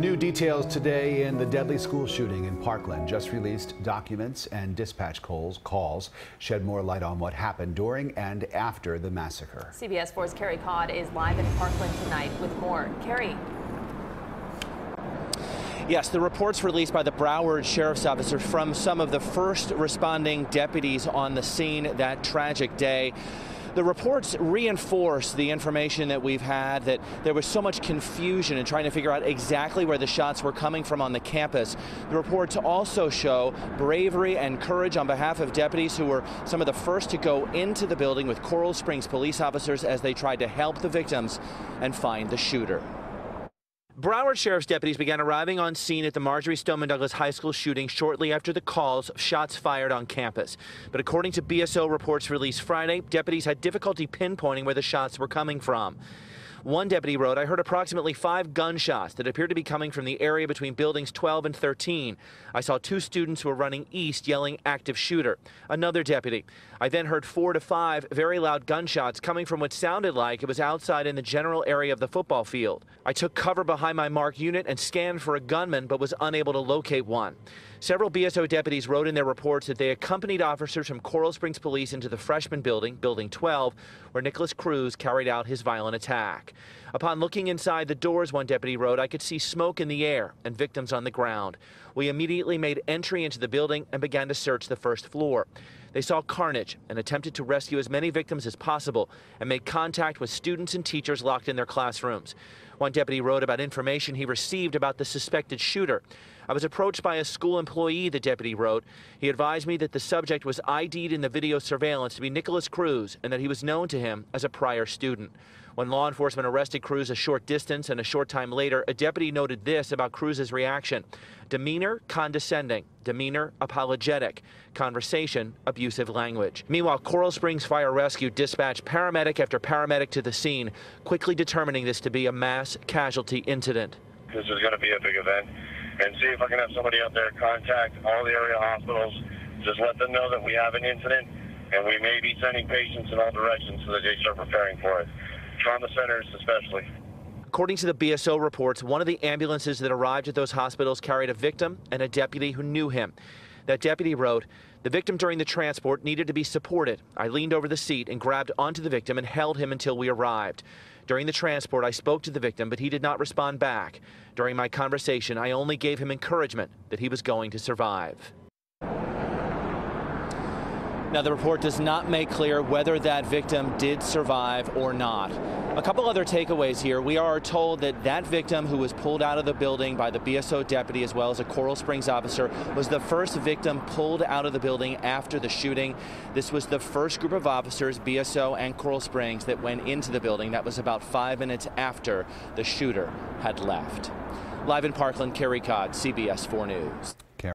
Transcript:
New details today in the deadly school shooting in Parkland. Just released documents and dispatch calls shed more light on what happened during and after the massacre. CBS 4's Carrie Codd is live in Parkland tonight with more. Carrie. Yes, the reports released by the Broward Sheriff's Office are from some of the first responding deputies on the scene that tragic day. The reports reinforce the information that we've had, that there was so much confusion in trying to figure out exactly where the shots were coming from on the campus. The reports also show bravery and courage on behalf of deputies who were some of the first to go into the building with Coral Springs police officers as they tried to help the victims and find the shooter. Broward Sheriff's deputies began arriving on scene at the Marjory Stoneman Douglas High School shooting shortly after the calls of shots fired on campus. But according to BSO reports released Friday, deputies had difficulty pinpointing where the shots were coming from. One deputy wrote, "I heard approximately 5 gunshots that appeared to be coming from the area between buildings 12 and 13. I saw 2 students who were running east yelling active shooter." Another deputy, "I then heard 4 to 5 very loud gunshots coming from what sounded like it was outside in the general area of the football field. I took cover behind my marked unit and scanned for a gunman but was unable to locate one." Several BSO deputies wrote in their reports that they accompanied officers from Coral Springs Police into the freshman building, Building 12, where Nicholas Cruz carried out his violent attack. Upon looking inside the doors, one deputy wrote, "I could see smoke in the air and victims on the ground. We immediately made entry into the building and began to search the first floor. They saw carnage and attempted to rescue as many victims as possible and made contact with students and teachers locked in their classrooms." One deputy wrote about information he received about the suspected shooter. "I was approached by a school employee," the deputy wrote. "He advised me that the subject was ID'd in the video surveillance to be Nicholas Cruz and that he was known to him as a prior student." When law enforcement arrested Cruz a short distance and a short time later, a deputy noted this about Cruz's reaction: demeanor, condescending; demeanor, apologetic; conversation, abusive language. Meanwhile, Coral Springs Fire Rescue dispatched paramedic after paramedic to the scene, quickly determining this to be a mass casualty incident. This is going to be a big event, and see if I can have somebody out there contact all the area hospitals. Just let them know that we have an incident, and we may be sending patients in all directions so that they start preparing for it. Trauma centers especially. According to the BSO reports, one of the ambulances that arrived at those hospitals carried a victim and a deputy who knew him. That deputy wrote, "The victim during the transport needed to be supported. I leaned over the seat and grabbed onto the victim and held him until we arrived. During the transport, I spoke to the victim, but he did not respond back. During my conversation, I only gave him encouragement that he was going to survive." Now, the report does not make clear whether that victim did survive or not. A couple other takeaways here. We are told that that victim who was pulled out of the building by the BSO deputy as well as a Coral Springs officer was the first victim pulled out of the building after the shooting. This was the first group of officers, BSO and Coral Springs, that went into the building. That was about 5 minutes after the shooter had left. Live in Parkland, Carrie Codd, CBS 4 News.